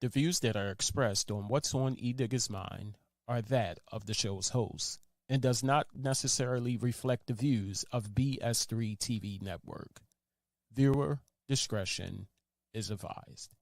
The views that are expressed on What's on Edigga's Mind are that of the show's host and does not necessarily reflect the views of BS3 TV Network. Viewer discretion is advised.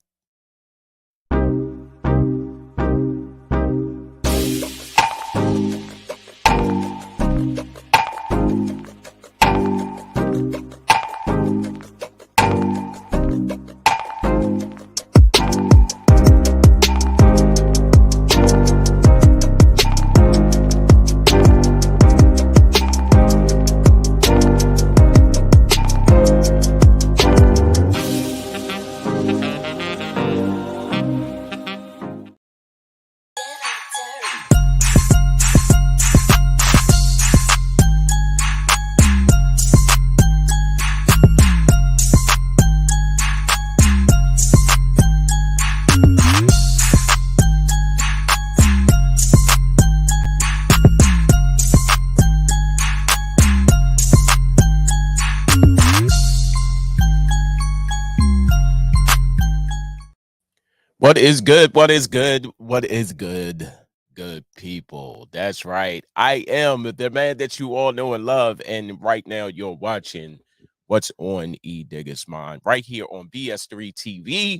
What is good? What is good? What is good? Good people. That's right. I am the man that you all know and love. And right now you're watching What's on Edigga's Mind right here on BS3 TV.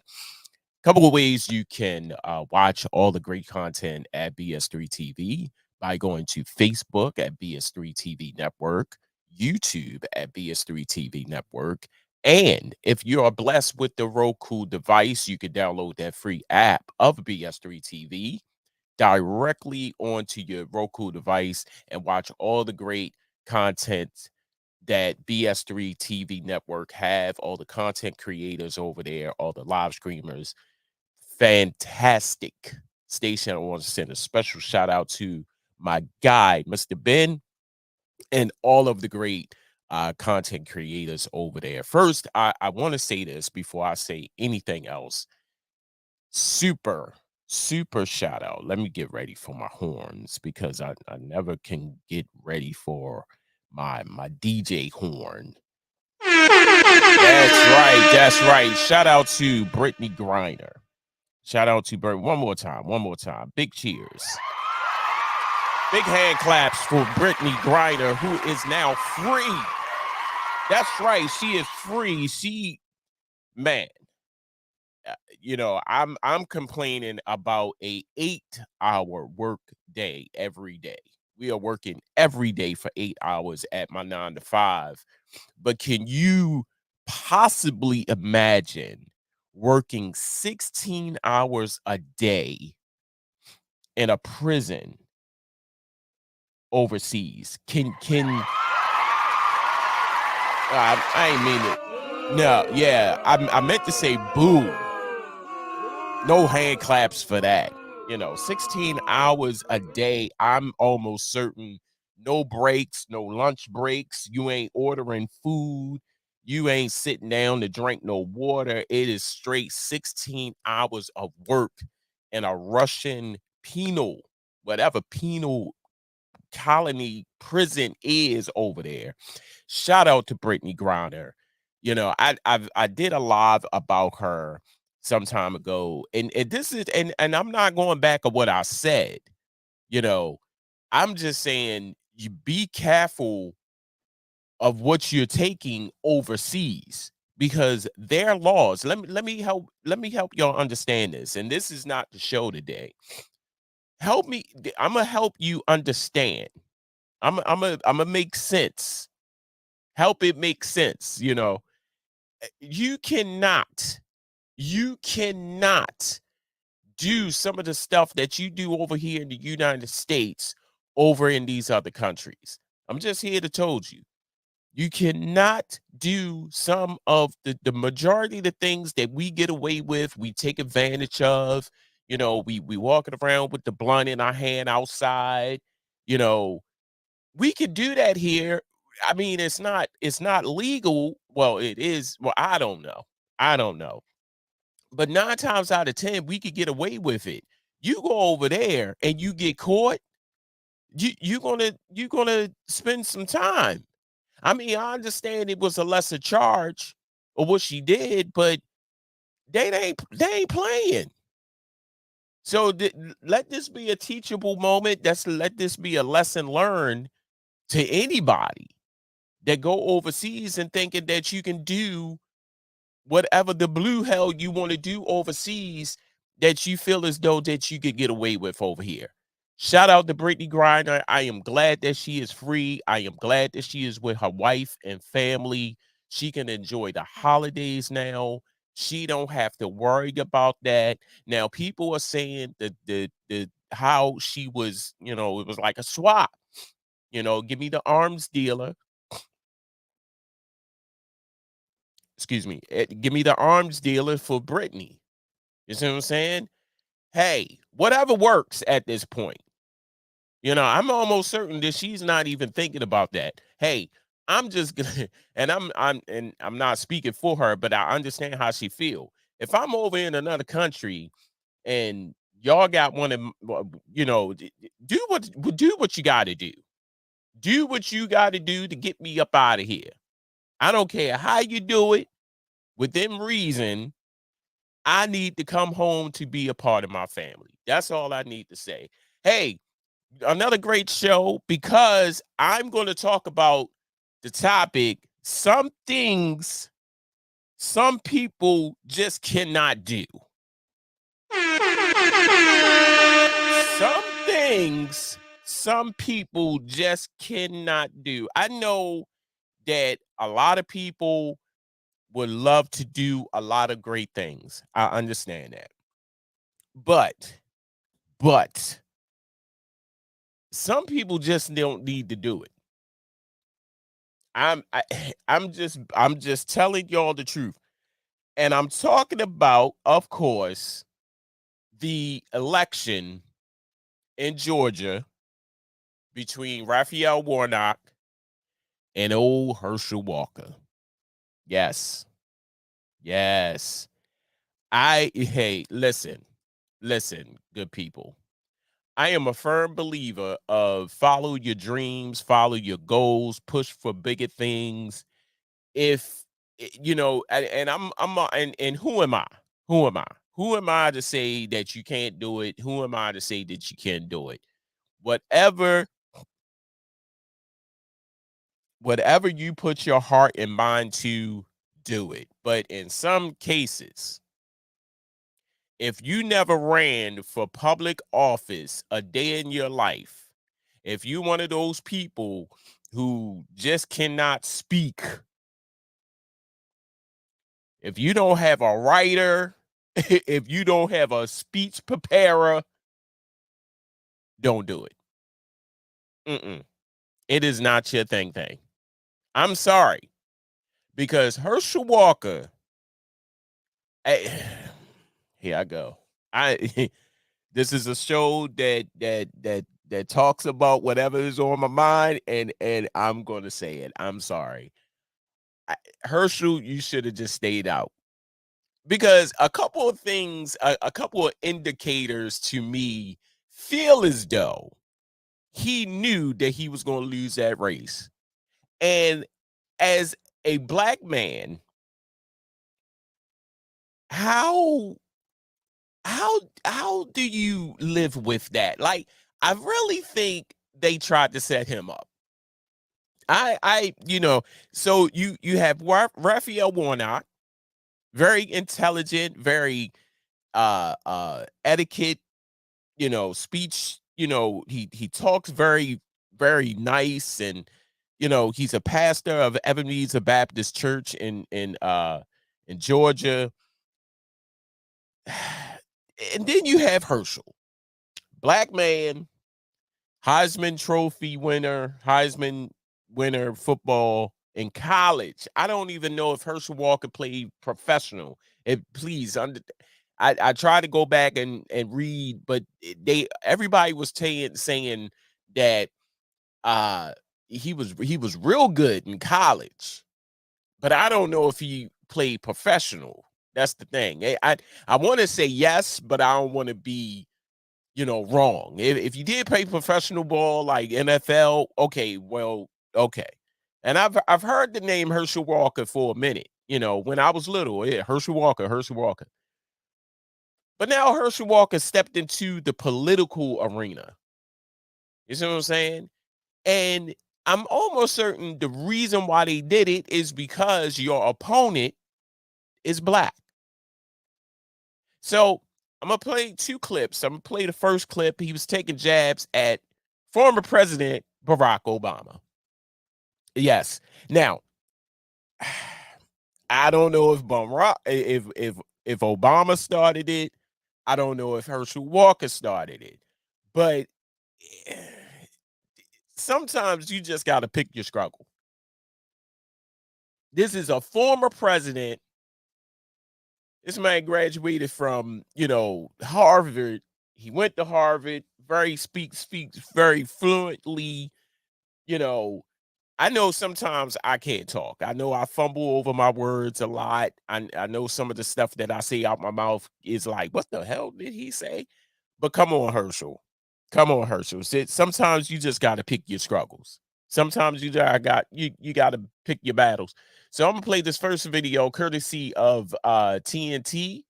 Couple of ways you can watch all the great content at BS3 TV by going to Facebook at BS3 TV Network, YouTube at BS3 TV Network, and if you are blessed with the Roku device, you can download that free app of BS3 TV directly onto your Roku device and watch all the great content that BS3 TV Network have, all the content creators over there, all the live streamers. Fantastic station. I want to send a special shout out to my guy, Mr. Ben, and all of the great content creators over there. First, I want to say this before I say anything else. Super shout out. Let me get ready for my horns because I never can get ready for my DJ horn. That's right. Shout out to Brittany Griner. Shout out to Bert. One more time. Big cheers. Big hand claps for Brittany Griner, who is now free. That's right. She is free. Man, I'm complaining about a 8-hour work day every day. We are working every day for 8 hours at my 9 to 5. But can you possibly imagine working 16 hours a day in a prison overseas? I ain't mean it. No, yeah, I meant to say boo. No hand claps for that. 16 hours a day. I'm almost certain no breaks, no lunch breaks. You ain't ordering food. You ain't sitting down to drink no water. It is straight 16 hours of work in a Russian penal, whatever penal colony prison is over there. Shout out to Brittany Griner. I did a live about her some time ago, and this is and I'm not going back of what I said. I'm just saying you be careful of what you're taking overseas because their laws. Let me help y'all understand this. And this is not the show today. Help me. I'm gonna help you understand. I'm gonna make sense. Help it make sense. You cannot do some of the stuff that you do over here in the United States over in these other countries. I'm just here to told you. You cannot do some of the majority of the things that we get away with, we take advantage of. We walking around with the blunt in our hand outside. We can do that here. I mean, it's not legal. Well, it is. Well, I don't know. But 9 times out of 10, we could get away with it. You go over there and you get caught, you're gonna spend some time. I mean, I understand it was a lesser charge of what she did, but they ain't playing. So let this be a teachable moment. Let this be a lesson learned to anybody that go overseas and thinking that you can do whatever the blue hell you want to do overseas that you feel as though that you could get away with over here. Shout out to Brittany Griner. I am glad that she is free. I am glad that she is with her wife and family. She can enjoy the holidays now. She don't have to worry about that. Now, people are saying that the how she was, it was like a swap. Give me the arms dealer. Excuse me. Give me the arms dealer for Brittany. You see what I'm saying? Hey, whatever works at this point. I'm almost certain that she's not even thinking about that. Hey, I'm just gonna, and I'm not speaking for her, but I understand how she feel. If I'm over in another country and y'all got one of, do what you got to do. Do what you got to do to get me up out of here. I don't care how you do it, within reason. I need to come home to be a part of my family. That's all I need to say. Hey, another great show, because I'm going to talk about the topic, some things some people just cannot do. Some things some people just cannot do. I know that a lot of people would love to do a lot of great things. I understand that. But some people just don't need to do it. I'm I, I'm just telling y'all the truth. And I'm talking about, of course, the election in Georgia between Raphael Warnock and old Herschel Walker. Yes. Yes. Hey, listen, good people. I am a firm believer of follow your dreams, follow your goals, push for bigger things. If and and who am I? Who am I? Who am I to say that you can't do it? Who am I to say that you can do it? Whatever, whatever you put your heart and mind to, do it. But in some cases, if you never ran for public office a day in your life, if you one of those people who just cannot speak, if you don't have a writer, if you don't have a speech preparer, don't do it. Mm-mm. It is not your thing. I'm sorry, because Herschel Walker, I, here I go. I This is a show that talks about whatever is on my mind, and I'm going to say it. I'm sorry. Herschel, you should have just stayed out, because a couple of things, a couple of indicators to me feel as though he knew that he was going to lose that race. And as a black man, how how do you live with that? Like, I really think they tried to set him up. So you have Raphael Warnock, very intelligent, very etiquette, speech, he talks very, very nice, and he's a pastor of Ebenezer Baptist Church in Georgia. And then you have Herschel, black man, Heisman Trophy winner, Heisman winner football in college. I don't even know if Herschel Walker played professional. Please, I try to go back and read, but everybody was saying that he was real good in college, but I don't know if he played professional. That's the thing. I want to say yes, but I don't want to be wrong. If you did play professional ball like NFL, okay, well, okay. And I've heard the name Herschel Walker for a minute. When I was little, yeah, Herschel Walker. But now Herschel Walker stepped into the political arena. You see what I'm saying? And I'm almost certain the reason why they did it is because your opponent is black. So I'm going to play two clips. I'm going to play the first clip. He was taking jabs at former President Barack Obama. Yes. Now, I don't know if if Obama started it. I don't know if Herschel Walker started it. But sometimes you just got to pick your struggle. This is a former president. This man graduated from, Harvard. He went to Harvard, speaks very fluently. I know sometimes I can't talk. I know I fumble over my words a lot. I know some of the stuff that I say out my mouth is like, what the hell did he say? But come on, Herschel. Come on, Herschel. Sometimes you just got to pick your struggles. Sometimes you got to pick your battles. So I'm gonna play this first video courtesy of TNT.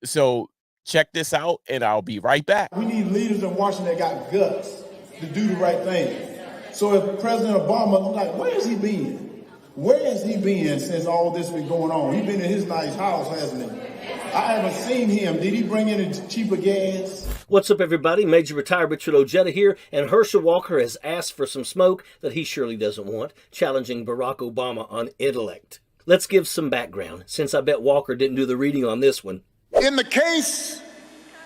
So check this out, and I'll be right back. We need leaders in Washington that got guts to do the right thing. So if President Obama, like, where has he been? Where has he been since all this been going on? He's been in his nice house, hasn't he? I haven't seen him. Did he bring in cheaper gas? What's up, everybody? Major Retired Richard Ojeda here, and Herschel Walker has asked for some smoke that he surely doesn't want, challenging Barack Obama on intellect. Let's give some background, since I bet Walker didn't do the reading on this one. In the case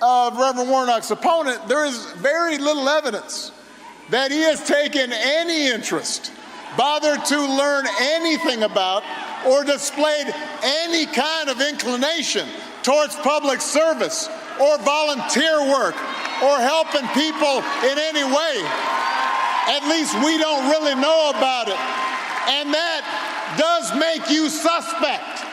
of Reverend Warnock's opponent, there is very little evidence that he has taken any interest, bothered to learn anything about, or displayed any kind of inclination towards public service or volunteer work or helping people in any way. At least we don't really know about it. And that does make you suspect.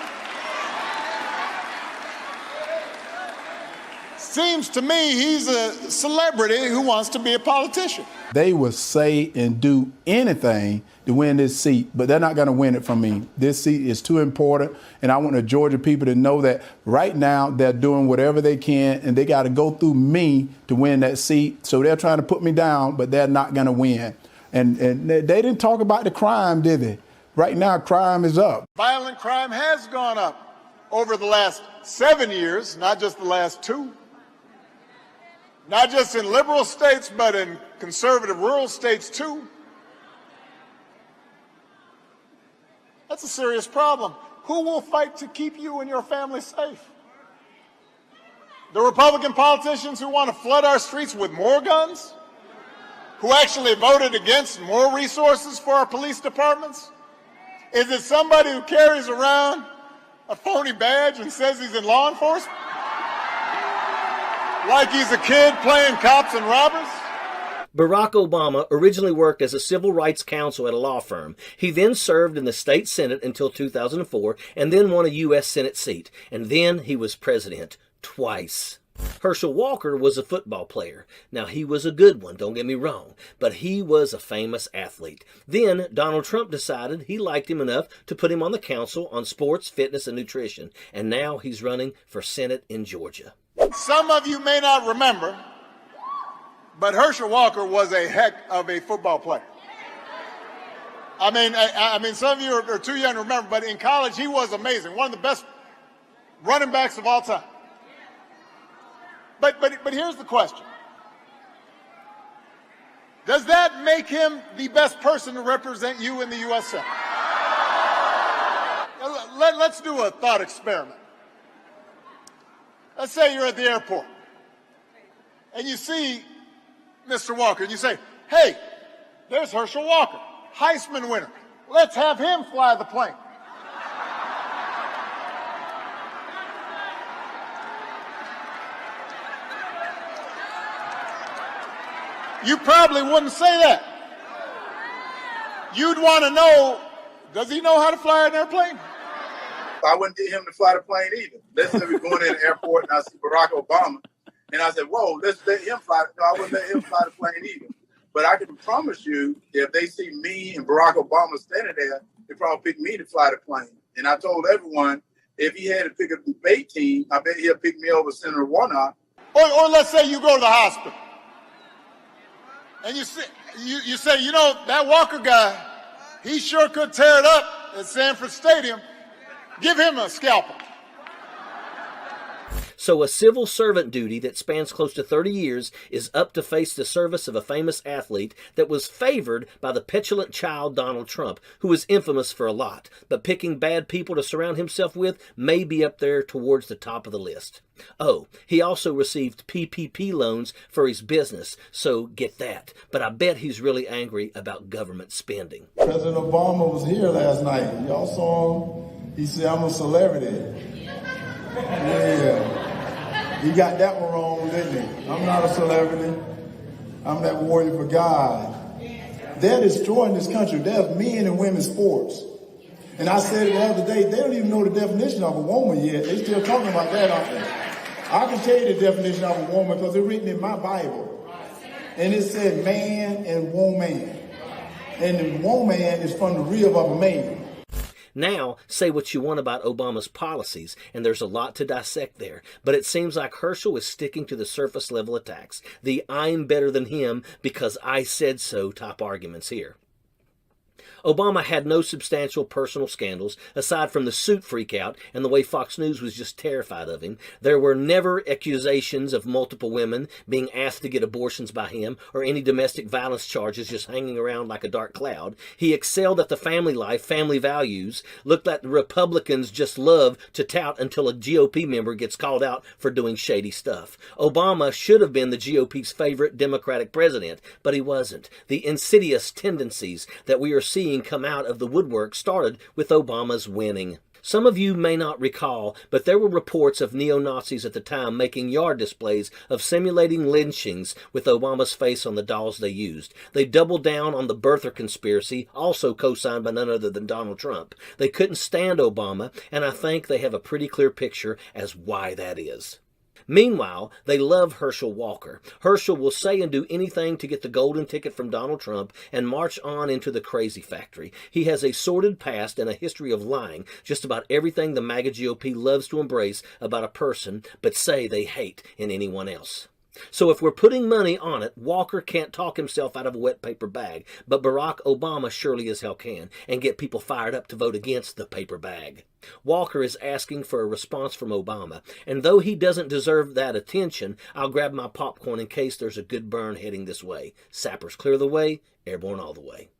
Seems to me he's a celebrity who wants to be a politician. They will say and do anything to win this seat, but they're not going to win it from me. This seat is too important, and I want the Georgia people to know that right now they're doing whatever they can, and they got to go through me to win that seat. So they're trying to put me down, but they're not going to win. And they didn't talk about the crime, did they? Right now, crime is up. Violent crime has gone up over the last 7 years, not just the last 2. Not just in liberal states, but in conservative rural states too. That's a serious problem. Who will fight to keep you and your family safe? The Republican politicians who want to flood our streets with more guns? Who actually voted against more resources for our police departments? Is it somebody who carries around a phony badge and says he's in law enforcement? Like he's a kid playing cops and robbers? Barack Obama originally worked as a civil rights counsel at a law firm. He then served in the state Senate until 2004 and then won a U.S. Senate seat. And then he was president twice. Herschel Walker was a football player. Now, he was a good one, don't get me wrong, but he was a famous athlete. Then Donald Trump decided he liked him enough to put him on the council on sports, fitness, and nutrition. And now he's running for Senate in Georgia. Some of you may not remember, but Herschel Walker was a heck of a football player. I mean, some of you are too young to remember, but in college he was amazing. One of the best running backs of all time. But here's the question. Does that make him the best person to represent you in the U.S. Senate? Let's do a thought experiment. Let's say you're at the airport and you see Mr. Walker and you say, hey, there's Herschel Walker, Heisman winner. Let's have him fly the plane. You probably wouldn't say that. You'd want to know, does he know how to fly an airplane? I wouldn't get him to fly the plane either. Let's say we're going in the airport and I see Barack Obama, and I said, whoa, let's let him fly. No, I wouldn't let him fly the plane either. But I can promise you, if they see me and Barack Obama standing there, they probably pick me to fly the plane. And I told everyone, if he had to pick a debate team, I bet he'll pick me over Senator Warnock. Or let's say you go to the hospital and you say, you know, that Walker guy, he sure could tear it up at Sanford Stadium. Give him a scalpel. So a civil servant duty that spans close to 30 years is up to face the service of a famous athlete that was favored by the petulant child Donald Trump, who is infamous for a lot, but picking bad people to surround himself with may be up there towards the top of the list. Oh, he also received PPP loans for his business, so get that. But I bet he's really angry about government spending. President Obama was here last night. Y'all saw him? He said, I'm a celebrity. Yeah. He got that one wrong, didn't he? I'm not a celebrity. I'm that warrior for God. They're destroying this country. There's men and women's sports. And I said it the other day, they don't even know the definition of a woman yet. They still talking about that, aren't they? I can tell you the definition of a woman because it's written in my Bible. And it said man and woman. And the woman is from the rib of a man. Now, say what you want about Obama's policies, and there's a lot to dissect there, but it seems like Hershel is sticking to the surface level attacks, the I'm better than him because I said so type arguments here. Obama had no substantial personal scandals, aside from the suit freakout and the way Fox News was just terrified of him. There were never accusations of multiple women being asked to get abortions by him, or any domestic violence charges just hanging around like a dark cloud. He excelled at the family life, family values, looked like the Republicans just love to tout until a GOP member gets called out for doing shady stuff. Obama should have been the GOP's favorite Democratic president, but he wasn't. The insidious tendencies that we are seeing come out of the woodwork started with Obama's winning. Some of you may not recall, but there were reports of neo-Nazis at the time making yard displays of simulating lynchings with Obama's face on the dolls they used. They doubled down on the birther conspiracy, also co-signed by none other than Donald Trump. They couldn't stand Obama, and I think they have a pretty clear picture as why that is. Meanwhile, they love Herschel Walker. Herschel will say and do anything to get the golden ticket from Donald Trump and march on into the crazy factory. He has a sordid past and a history of lying just about everything the MAGA GOP loves to embrace about a person, but say they hate in anyone else. So if we're putting money on it, Walker can't talk himself out of a wet paper bag, but Barack Obama surely as hell can, and get people fired up to vote against the paper bag. Walker is asking for a response from Obama, and though he doesn't deserve that attention, I'll grab my popcorn in case there's a good burn heading this way. Sappers clear the way, airborne all the way.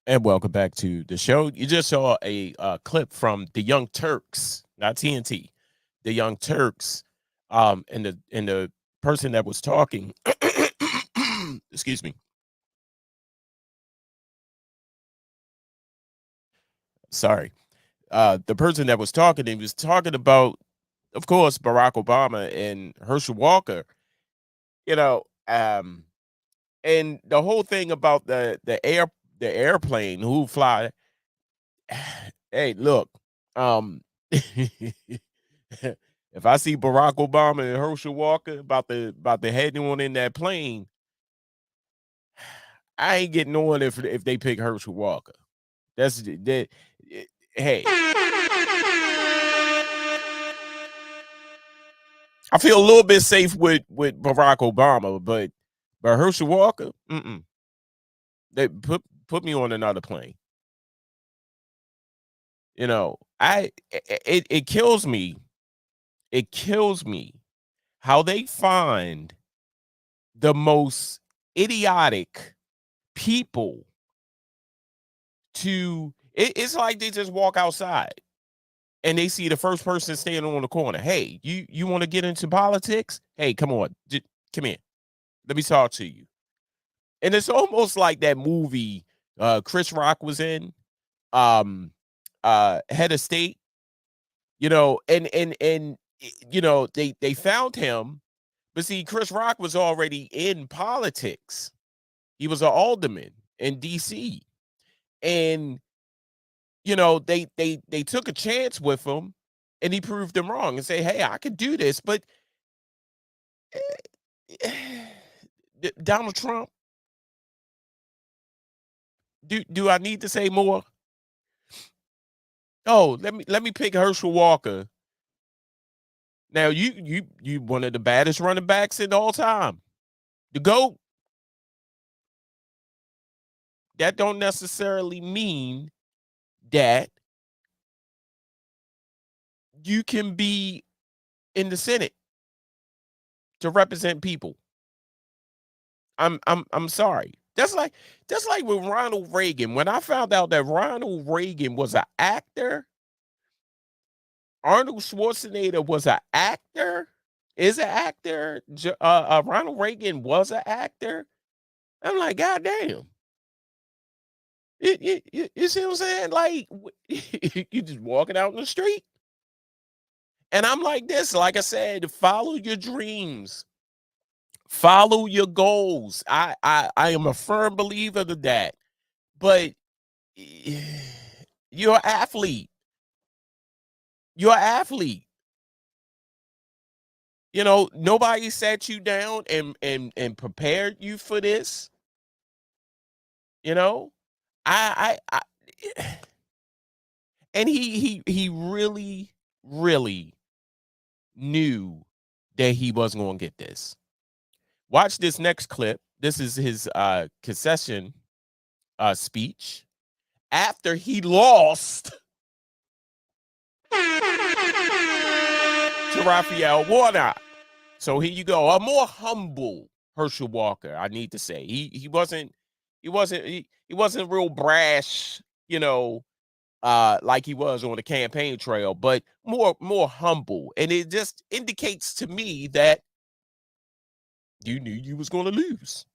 And welcome back to the show. You just saw a clip from the Young Turks, not TNT, the Young Turks. And the person that was talking, excuse me. Sorry. The person that was talking, he was talking about, of course, Barack Obama and Herschel Walker, you know, and the whole thing about the airplane who fly. Hey, look, if I see Barack Obama and Herschel Walker about the heading on in that plane, I ain't getting on if they pick Herschel Walker. That's that. Hey, I feel a little bit safe with Barack Obama, but Herschel Walker, they put me on another plane. You know, it kills me. It kills me how they find the most idiotic people to. It's like they just walk outside and they see the first person standing on the corner. Hey, you want to get into politics? Hey, come on, come here. Let me talk to you. And it's almost like that movie Chris Rock was in, Head of State. You know, and you know, they found him, but see, Chris Rock was already in politics. He was an alderman in DC, and you know, they took a chance with him, and he proved them wrong and say, hey, I could do this. But Donald Trump, do I need to say more? Oh, let me pick Herschel Walker. Now you one of the baddest running backs in all time. The GOAT. That don't necessarily mean that you can be in the Senate to represent people. I'm sorry. That's like with Ronald Reagan. When I found out that Ronald Reagan was an actor, Arnold Schwarzenegger was an actor, is an actor. Ronald Reagan was an actor. I'm like, God damn. You see what I'm saying? Like, you just walking out in the street. And I'm like this, like I said, follow your dreams. Follow your goals. I am a firm believer of that. But you're an athlete. You're an athlete. You know, nobody sat you down and prepared you for this. You know, I and he really knew that he wasn't going to get this. Watch this next clip. This is his concession speech after he lost to Raphael Warnock. So here you go, a more humble Herschel Walker. I need to say he wasn't real brash, you know, like he was on the campaign trail, but more humble, and it just indicates to me that you knew you was going to lose.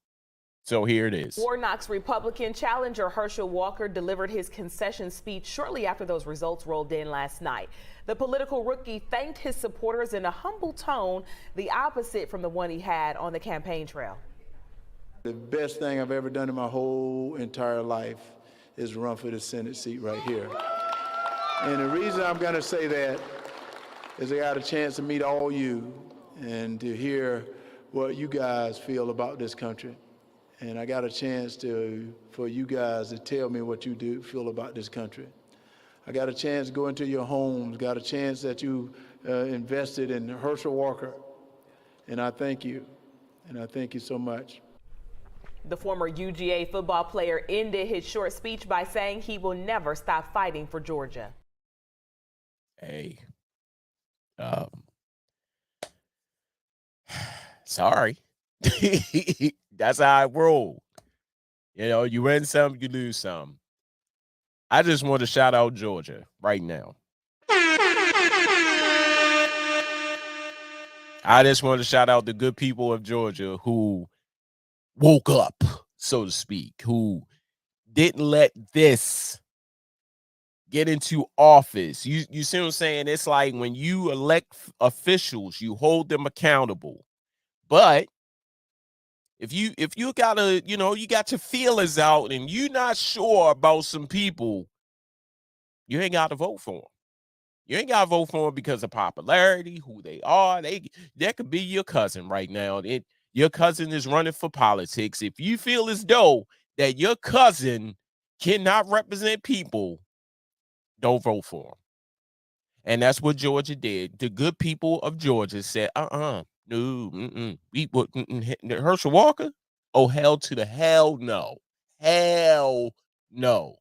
So here it is. Warnock's Republican challenger Herschel Walker delivered his concession speech shortly after those results rolled in last night. The political rookie thanked his supporters in a humble tone, the opposite from the one he had on the campaign trail. The best thing I've ever done in my whole entire life is run for the Senate seat right here. And the reason I'm going to say that is I got a chance to meet all you and to hear what you guys feel about this country. And I got a chance for you guys to tell me what you do feel about this country. I got a chance to go into your homes, got a chance that you invested in Herschel Walker. And I thank you. And I thank you so much. The former UGA football player ended his short speech by saying he will never stop fighting for Georgia. Hey, sorry. That's how I roll. You know, you win some, you lose some. I just want to shout out Georgia right now. I just want to shout out the good people of Georgia who woke up, so to speak, who didn't let this get into office. You see what I'm saying? It's like when you elect officials, you hold them accountable. But if you gotta, you know, you got your feelers out and you're not sure about some people, you ain't got to vote for them. You ain't got to vote for them because of popularity, who they are. That could be your cousin right now. Your cousin is running for politics. If you feel as though that your cousin cannot represent people, don't vote for them. And that's what Georgia did. The good people of Georgia said, no, Herschel Walker? Oh, hell to the hell no. Hell no.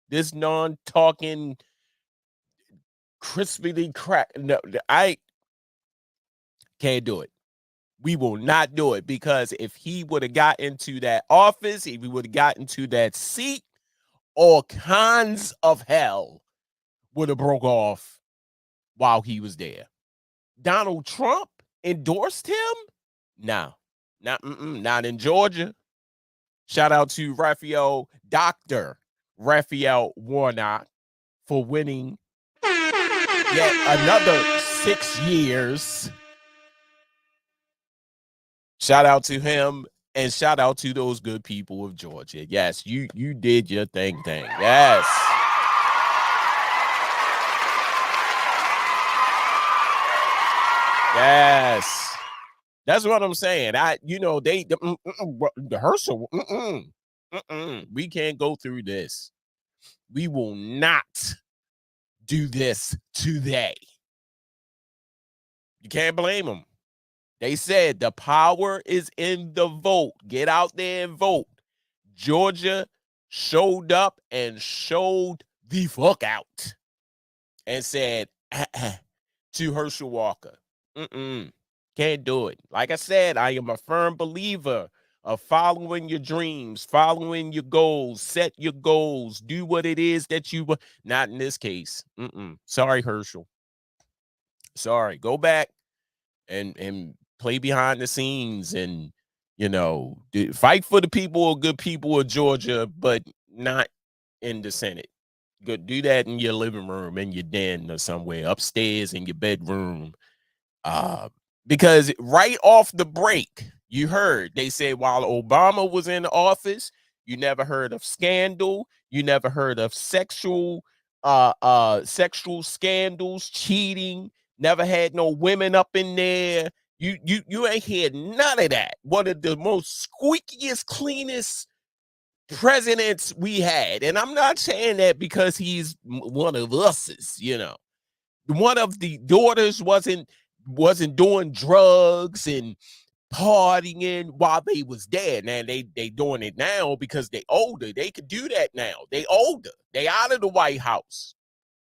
This non-talking, crispity crack. No, I can't do it. We will not do it, because if he would have got into that office, if he would have got into that seat, all kinds of hell would have broke off while he was there. Donald Trump endorsed him? No, not in Georgia. Shout out to Dr. Raphael Warnock for winning yet another 6 years. Shout out to him, and shout out to those good people of Georgia. Yes, you did your thing. Yes. Yes. That's what I'm saying. The Herschel, we can't go through this. We will not do this today. You can't blame them. They said the power is in the vote. Get out there and vote. Georgia showed up and showed the fuck out and said to Herschel Walker, can't do it. Like I said, I am a firm believer of following your dreams, following your goals, set your goals, do what it is that you were. Not in this case. Sorry, Herschel. Sorry. Go back and play behind the scenes and, fight for the people or good people of Georgia, but not in the Senate. Go do that in your living room, in your den or somewhere, upstairs in your bedroom. Because right off the break, you heard they said while Obama was in office, you never heard of scandal, you never heard of sexual scandals, cheating, never had no women up in there. You ain't heard none of that. One of the most squeakiest, cleanest presidents we had. And I'm not saying that because he's one of us's, One of the daughters wasn't doing drugs and partying while they was there. Now they doing it now because they older. They could do that now. They older. They out of the White House.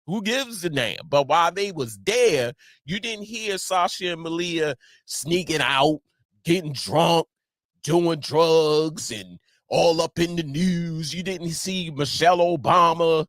Who gives a damn? But while they was there, you didn't hear Sasha and Malia sneaking out, getting drunk, doing drugs, and all up in the news. You didn't see Michelle Obama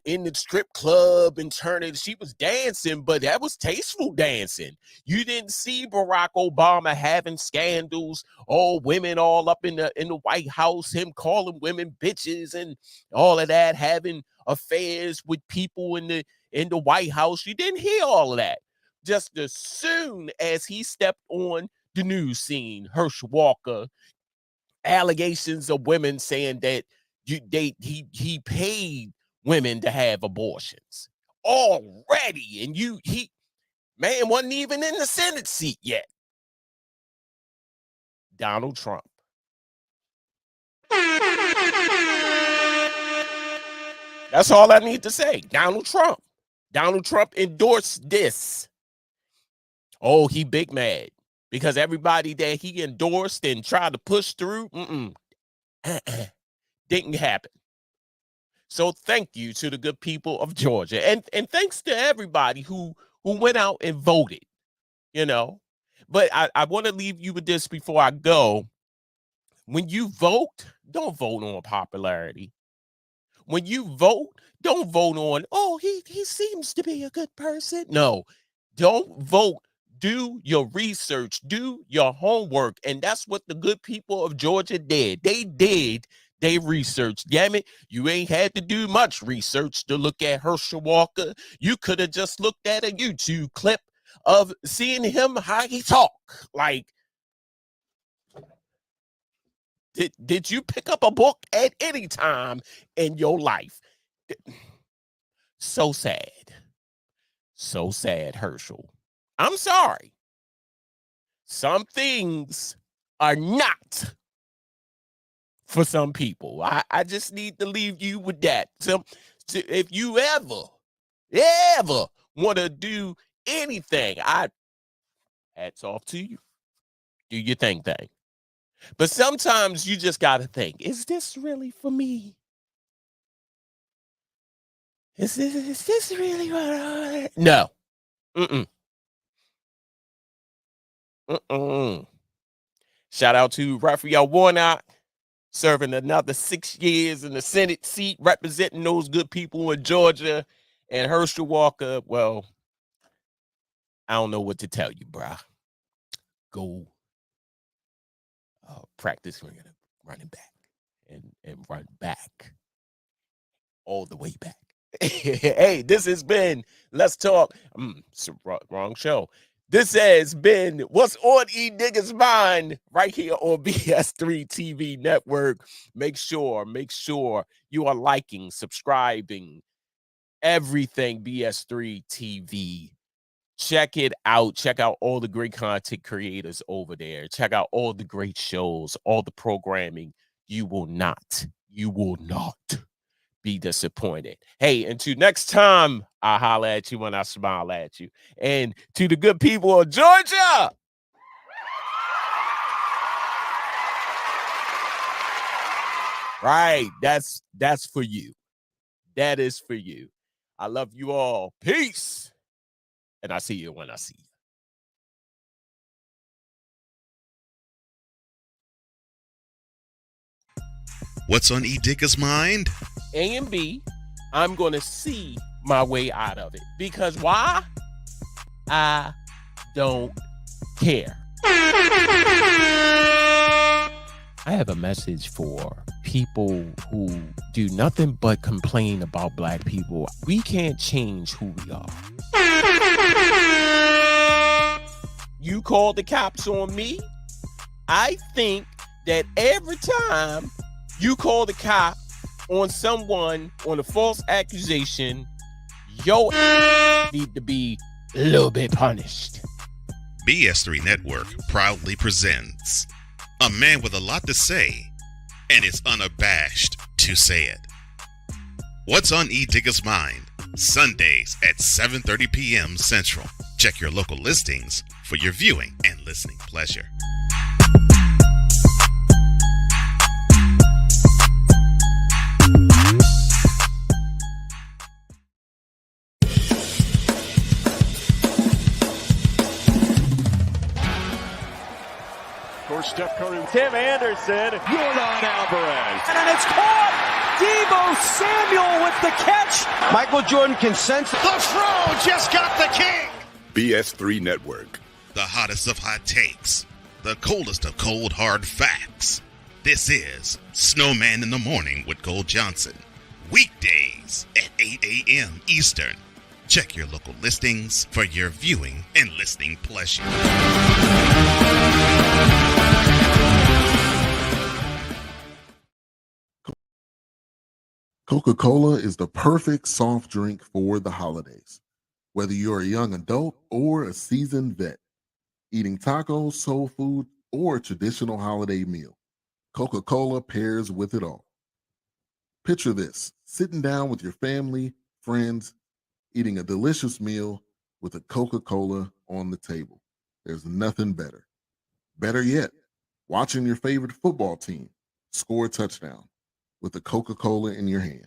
in the strip club and turning. She was dancing, but that was tasteful dancing. You didn't see Barack Obama having scandals, all women all up in the White House, him calling women bitches and all of that, having affairs with people in the White House. You didn't hear all of that. Just as soon as he stepped on the news scene, Herschel Walker, allegations of women saying that he paid women to have abortions already, and he wasn't even in the Senate seat yet. Donald Trump. That's all I need to say. Donald Trump. Donald Trump endorsed this. Oh, he big mad because everybody that he endorsed and tried to push through, didn't happen. So thank you to the good people of Georgia. And thanks to everybody who went out and voted, But I want to leave you with this before I go. When you vote, don't vote on popularity. When you vote, don't vote on, oh, he seems to be a good person. No, don't vote. Do your research, do your homework. And that's what the good people of Georgia did. They researched. Damn it, you ain't had to do much research to look at Herschel Walker. You could have just looked at a YouTube clip of seeing him, how he talk. Like, did you pick up a book at any time in your life? So sad. So sad, Herschel. I'm sorry. Some things are not for some people. I just need to leave you with that. So if you ever want to do anything, hats off to you. Do your thing. But sometimes you just got to think, is this really for me? Is this really what I... No. Shout out to Raphael Warnock, serving another 6 years in the Senate seat, representing those good people in Georgia. And Herschel Walker, well, I don't know what to tell you, bro. Go practice running back and run back all the way back. Hey, this has been Let's Talk. Wrong show. This has been What's on Edigga's Mind right here on BS3 TV Network. Make sure you are liking, subscribing, everything BS3 TV. Check it out. Check out all the great content creators over there. Check out all the great shows, all the programming. You will not be disappointed. Hey, until next time, I holler at you when I smile at you. And to the good people of Georgia, right, that's for you. That is for you. I love you all. Peace. And I see you when I see you. What's on Edigga's mind? A and B, I'm going to see my way out of it. Because why? I don't care. I have a message for people who do nothing but complain about black people. We can't change who we are. You called the cops on me. I think that every time you call the cop on someone on a false accusation, your need to be a little bit punished. BS3 Network proudly presents a man with a lot to say and is unabashed to say it. What's on Edigga's mind? Sundays at 7:30 p.m. Central. Check your local listings for your viewing and listening pleasure. Steph Curry, Tim Anderson, Jordan Alvarez, and it's caught. Deebo Samuel with the catch. Michael Jordan can sense the throw. Just got the king. BS3 Network. The hottest of hot takes, the coldest of cold hard facts. This is Snowman in the Morning with Gold Johnson. Weekdays at 8 a.m. Eastern. Check your local listings for your viewing and listening pleasure. Coca-Cola is the perfect soft drink for the holidays. Whether you're a young adult or a seasoned vet, eating tacos, soul food, or a traditional holiday meal, Coca-Cola pairs with it all. Picture this, sitting down with your family, friends, eating a delicious meal with a Coca-Cola on the table. There's nothing better. Better yet, watching your favorite football team score a touchdown with a Coca-Cola in your hand.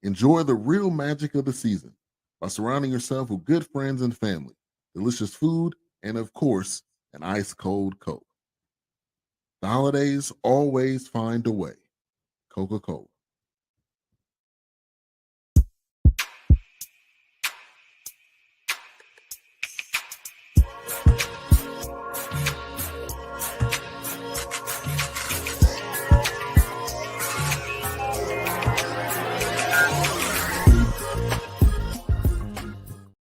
Enjoy the real magic of the season by surrounding yourself with good friends and family, delicious food, and of course, an ice-cold Coke. The holidays always find a way. Coca-Cola.